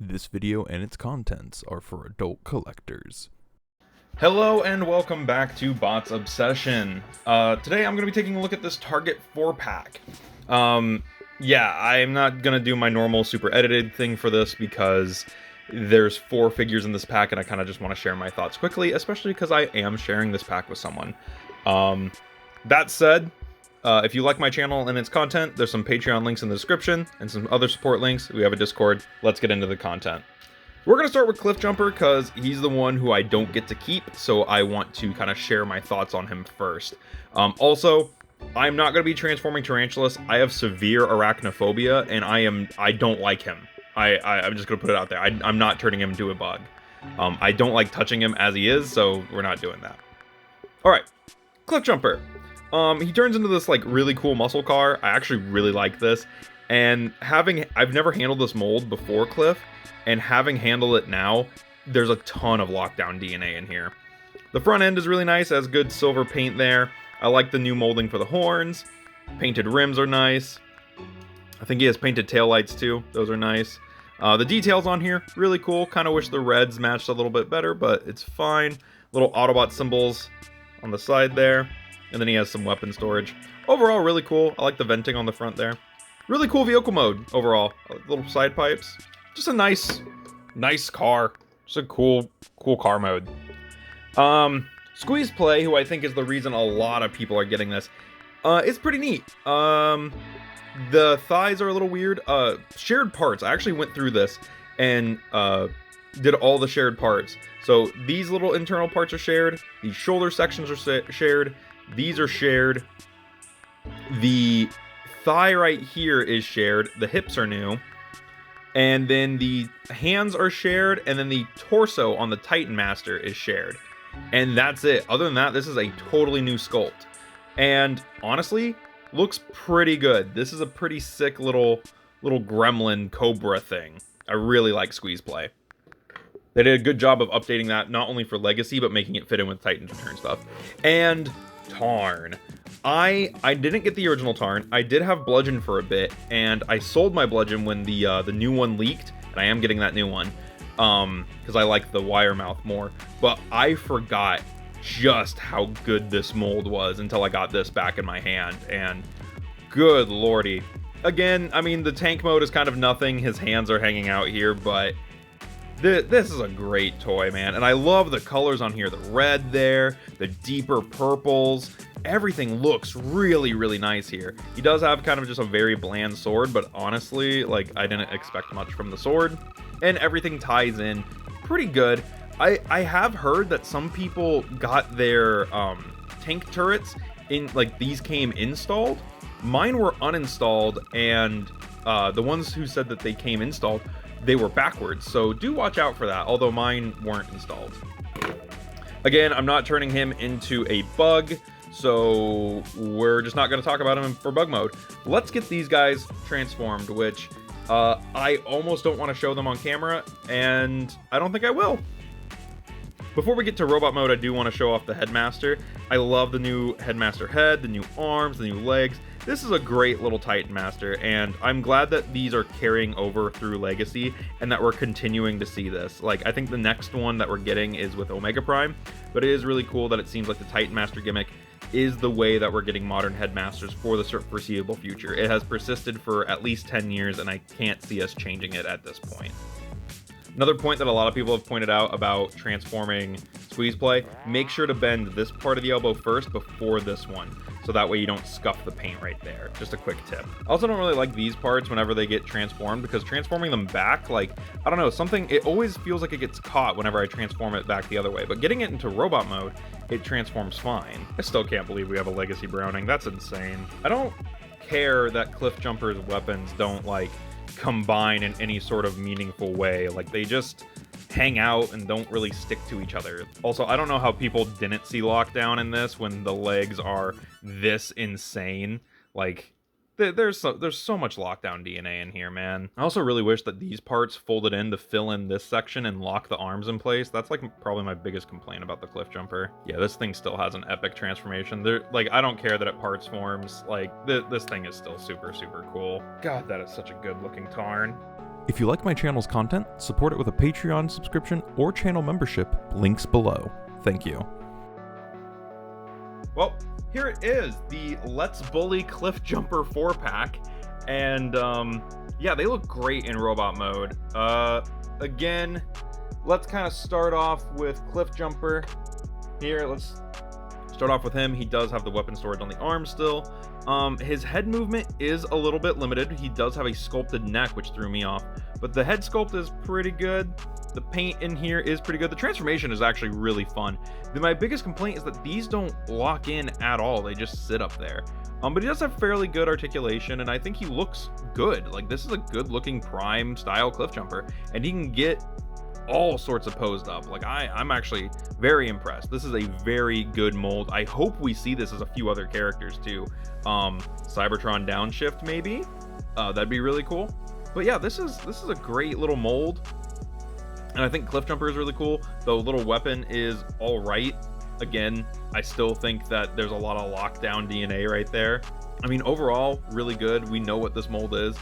This video and its contents are for adult collectors. Hello and welcome back to Bots Obsession. Today I'm going to be taking a look at this Target 4-pack. Yeah, I'm not going to do my normal super edited thing for this because there's 4 figures in this pack and I kind of just want to share my thoughts quickly, especially because I am sharing this pack with someone. That said, if you like my channel and its content, there's some Patreon links in the description and some other support links. We have a Discord. Let's get into the content. We're going to start with Cliffjumper because he's the one who I don't get to keep, so I want to kind of share my thoughts on him first. Also, I'm not going to be transforming Tarantulus. I have severe arachnophobia, and I don't like him. I'm just going to put it out there. I'm not turning him into a bug. I don't like touching him as he is, so we're not doing that. Alright, Cliffjumper. He turns into this like really cool muscle car. I actually really like this, and I've never handled this mold before Cliff, and having handled it now, there's a ton of lockdown DNA in here. The front end is really nice, has good silver paint there. I like the new molding for the horns. Painted rims are nice. I think he has painted taillights too. Those are nice. The details on here, really cool. Kind of wish the reds matched a little bit better, but it's fine. Little Autobot symbols on the side there. And then he has some weapon storage. Overall, really cool. I like the venting on the front there. Really cool vehicle mode overall. Little side pipes. Just a nice car. Just a cool car mode. Squeezeplay, who I think is the reason a lot of people are getting this, is pretty neat. The thighs are a little weird. Shared parts. I actually went through this and did all the shared parts. So these little internal parts are shared. These shoulder sections are shared. These are shared. The thigh right here is shared. The hips are new. And then the hands are shared, and then the torso on the Titan Master is shared. And that's it. Other than that, this is a totally new sculpt. And honestly, looks pretty good. This is a pretty sick little gremlin cobra thing. I really like Squeezeplay. They did a good job of updating that, not only for Legacy, but making it fit in with Titan's Return stuff. And Tarn. I didn't get the original Tarn. I did have Bludgeon for a bit, and I sold my Bludgeon when the new one leaked, and I am getting that new one, because I like the wire mouth more. But I forgot just how good this mold was until I got this back in my hand, and good lordy. Again, I mean, the tank mode is kind of nothing. His hands are hanging out here, but this is a great toy, man. And I love the colors on here. The red there, the deeper purples. Everything looks really, really nice here. He does have kind of just a very bland sword, but honestly, like, I didn't expect much from the sword. And everything ties in pretty good. I have heard that some people got their tank turrets in, like, these came installed. Mine were uninstalled, and the ones who said that they came installed, they were backwards, so do watch out for that, although mine weren't installed. Again, I'm not turning him into a bug, so we're just not going to talk about him for bug mode. Let's get these guys transformed, which I almost don't want to show them on camera, and I don't think I will. Before we get to robot mode, I do want to show off the Headmaster. I love the new Headmaster head, the new arms, the new legs. This is a great little Titan Master, and I'm glad that these are carrying over through Legacy and that we're continuing to see this. Like, I think the next one that we're getting is with Omega Prime, but it is really cool that it seems like the Titan Master gimmick is the way that we're getting modern Headmasters for the foreseeable future. It has persisted for at least 10 years, and I can't see us changing it at this point. Another point that a lot of people have pointed out about transforming Squeezeplay, make sure to bend this part of the elbow first before this one, so that way you don't scuff the paint right there. Just a quick tip. I also don't really like these parts whenever they get transformed, because transforming them back, like, I don't know, it always feels like it gets caught whenever I transform it back the other way, but getting it into robot mode, it transforms fine. I still can't believe we have a Legacy Browning. That's insane. I don't care that Cliffjumper's weapons don't, like, combine in any sort of meaningful way. Like, they just hang out and don't really stick to each other. Also, I don't know how people didn't see lockdown in this when the legs are this insane. Like, there's so much lockdown DNA in here, man. I also really wish that these parts folded in to fill in this section and lock the arms in place. That's like probably my biggest complaint about the Cliffjumper. Yeah, this thing still has an epic transformation. Like, I don't care that it parts forms. Like, this thing is still super, super cool. God, that is such a good looking Tarn. If you like my channel's content, support it with a Patreon subscription or channel membership, links below. Thank you. Well, here it is, the Let's Bully Cliffjumper 4-pack, and yeah, they look great in robot mode. Again, let's kind of start off with Cliffjumper. Here, let's start off with him. He does have the weapon storage on the arm still. His head movement is a little bit limited. He does have a sculpted neck, which threw me off, but the head sculpt is pretty good. The paint in here is pretty good. The transformation is actually really fun. My biggest complaint is that these don't lock in at all. They just sit up there. But he does have fairly good articulation, and I think he looks good. Like, this is a good looking prime style Cliffjumper, and he can get all sorts of posed up. Like, I'm actually very impressed. This is a very good mold. I hope we see this as a few other characters too. Cybertron Downshift maybe. That'd be really cool. But yeah, this is a great little mold. And I think Cliffjumper is really cool. The little weapon is all right. Again, I still think that there's a lot of lockdown DNA right there. I mean, overall, really good. We know what this mold is.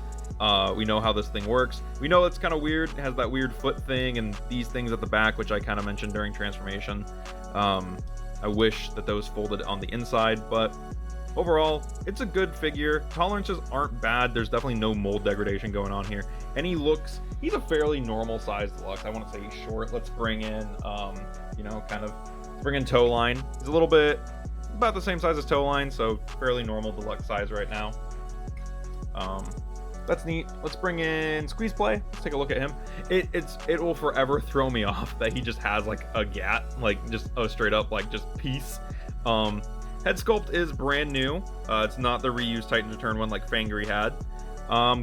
We know how this thing works. We know it's kind of weird. It has that weird foot thing and these things at the back, which I kind of mentioned during transformation. I wish that those folded on the inside, but overall, it's a good figure. Tolerances aren't bad. There's definitely no mold degradation going on here. And he's a fairly normal sized deluxe. I want to say he's short. Let's bring in, bring in toe line. He's a little bit about the same size as toe line, so fairly normal deluxe size right now. That's neat. Let's bring in Squeezeplay. Let's take a look at him. It will forever throw me off that he just has like a gat, like just a straight up like just piece. Head sculpt is brand new. It's not the reused Titan Return one like Fangry had.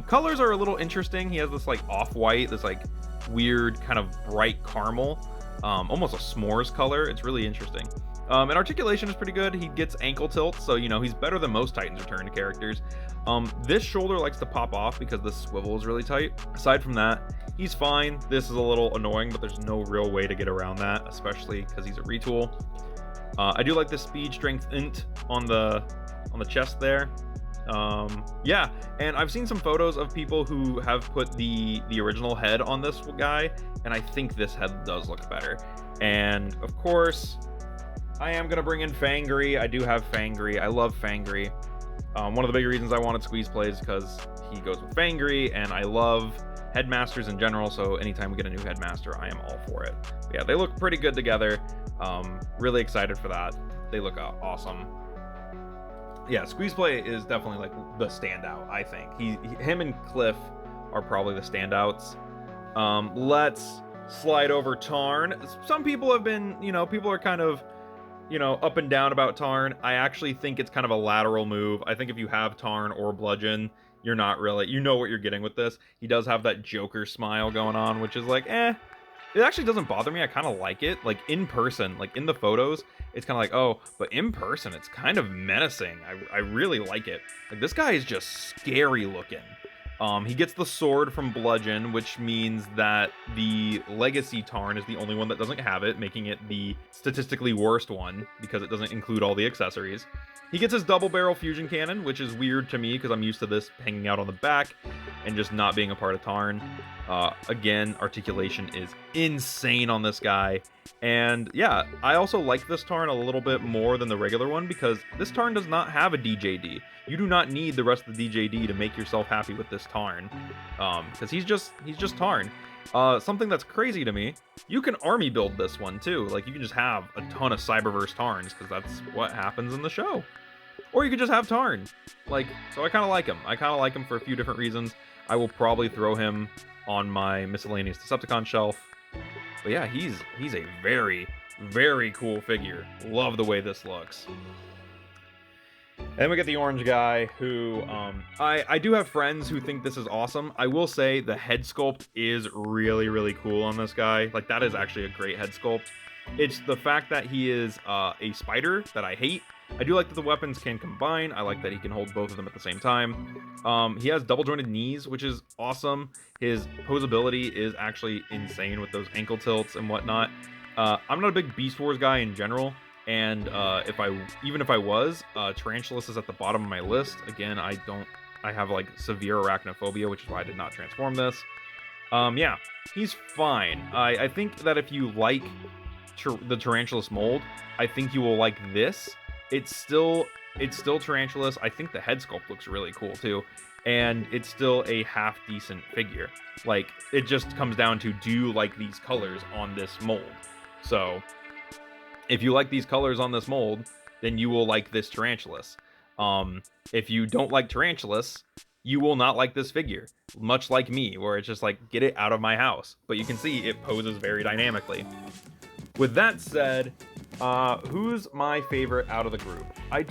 Colors are a little interesting. He has this like off-white, this like weird kind of bright caramel, almost a s'mores color. It's really interesting. And articulation is pretty good. He gets ankle tilt, so you know he's better than most Titans Return characters. This shoulder likes to pop off because the swivel is really tight. Aside from that, he's fine. This is a little annoying, but there's no real way to get around that, especially because he's a retool. I do like the speed strength int on the chest there. Yeah, and I've seen some photos of people who have put the original head on this guy, and I think this head does look better. And of course, I am gonna bring in Fangry. I do have Fangry. I love Fangry. One of the big reasons I wanted Squeezeplay is because he goes with Fangry, and I love headmasters in general, so anytime we get a new headmaster, I am all for it. But yeah, they look pretty good together. Really excited for that. They look awesome. Yeah, Squeezeplay is definitely like the standout, I think. Him and Cliff are probably the standouts. Let's slide over Tarn. Some people have been, people are kind of, up and down about Tarn. I actually think it's kind of a lateral move. I think if you have Tarn or Bludgeon, you're not really, you know what you're getting with this. He does have that Joker smile going on, which is like, It actually doesn't bother me. I kind of like it. Like in person, like in the photos, it's kind of like, oh, but in person, it's kind of menacing. I really like it. Like this guy is just scary looking. He gets the sword from Bludgeon, which means that the Legacy Tarn is the only one that doesn't have it, making it the statistically worst one because it doesn't include all the accessories. He gets his double barrel fusion cannon, which is weird to me because I'm used to this hanging out on the back and just not being a part of Tarn. Again, articulation is insane on this guy. And yeah, I also like this Tarn a little bit more than the regular one because this Tarn does not have a DJD. You do not need the rest of the DJD to make yourself happy with this Tarn. Because he's just Tarn. Something that's crazy to me, you can army build this one too. Like you can just have a ton of Cyberverse Tarns because that's what happens in the show. Or you could just have Tarn. Like, so I kind of like him. I kind of like him for a few different reasons. I will probably throw him on my miscellaneous Decepticon shelf. But yeah, he's a very, very cool figure. Love the way this looks. And we get the orange guy who, I do have friends who think this is awesome. I will say the head sculpt is really, really cool on this guy. Like, that is actually a great head sculpt. It's the fact that he is a spider that I hate. I do like that the weapons can combine. I like that he can hold both of them at the same time. He has double jointed knees, which is awesome. His posability is actually insane with those ankle tilts and whatnot. I'm not a big Beast Wars guy in general. And even if I was, Tarantulus is at the bottom of my list. Again, I have like severe arachnophobia, which is why I did not transform this. Yeah, he's fine. I think that if you like the Tarantulus mold, I think you will like this. It's still Tarantulus. I think the head sculpt looks really cool too, and it's still a half decent figure. Like, it just comes down to, do you like these colors on this mold? So if you like these colors on this mold, then you will like this Tarantulus. If you don't like Tarantulus, you will not like this figure. Much like me, where it's just like, get it out of my house. But you can see it poses very dynamically. With that said, who's my favorite out of the group? I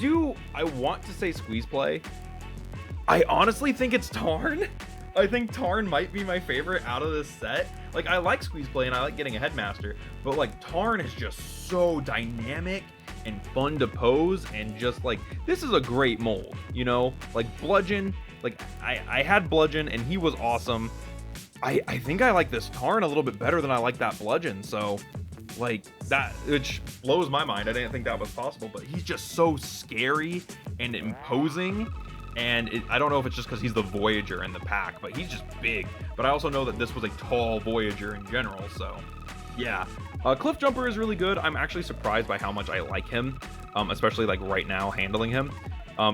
want to say Squeezeplay. I honestly think it's Tarn. I think Tarn might be my favorite out of this set. Like, I like Squeezeplay and I like getting a headmaster, but like, Tarn is just so dynamic and fun to pose, and just like, this is a great mold, you know? Like, Bludgeon, like, I had Bludgeon and he was awesome. I think I like this Tarn a little bit better than I like that Bludgeon, so like, that, which blows my mind. I didn't think that was possible, but he's just so scary and imposing. And I don't know if it's just because he's the Voyager in the pack, but he's just big. But I also know that this was a tall Voyager in general, so yeah. Cliffjumper is really good. I'm actually surprised by how much I like him, especially like right now handling him.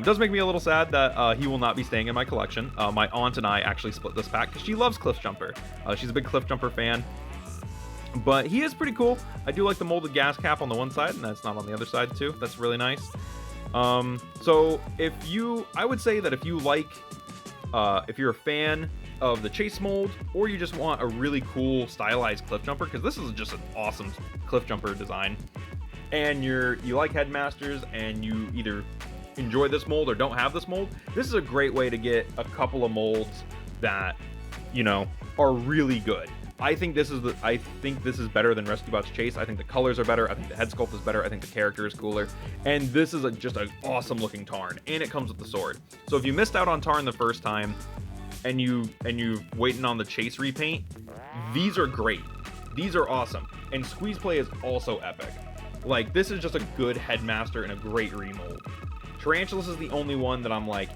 Does make me a little sad that he will not be staying in my collection. My aunt and I actually split this pack because she loves Cliffjumper. She's a big Cliffjumper fan. But he is pretty cool. I do like the molded gas cap on the one side, and that's not on the other side too. That's really nice. So I would say that if you like, if you're a fan of the Chase mold, or you just want a really cool stylized Cliffjumper, because this is just an awesome Cliffjumper design, and you like headmasters and you either enjoy this mold or don't have this mold, this is a great way to get a couple of molds that, you know, are really good. I think this is better than Rescue Bots Chase. I think the colors are better. I think the head sculpt is better. I think the character is cooler. And this is just an awesome looking Tarn, and it comes with the sword. So if you missed out on Tarn the first time, and you waiting on the Chase repaint, these are great. These are awesome. And Squeezeplay is also epic. Like, this is just a good headmaster and a great remold. Tarantulus is the only one that I'm like,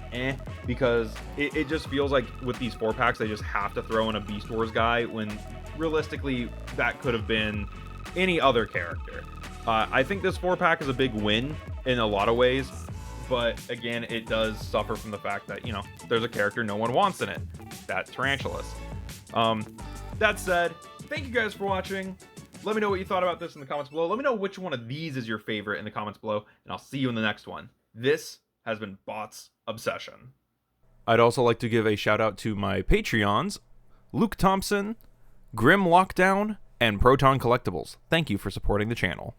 because it just feels like with these 4-packs, they just have to throw in a Beast Wars guy, when realistically, that could have been any other character. I think this 4-pack is a big win in a lot of ways, but again, it does suffer from the fact that, you know, there's a character no one wants in it. That Tarantulus. That said, thank you guys for watching. Let me know what you thought about this in the comments below. Let me know which one of these is your favorite in the comments below, and I'll see you in the next one. This has been Bots Obsession. I'd also like to give a shout out to my Patreons, Luke Thompson, Grim Lockdown, and Proton Collectibles. Thank you for supporting the channel.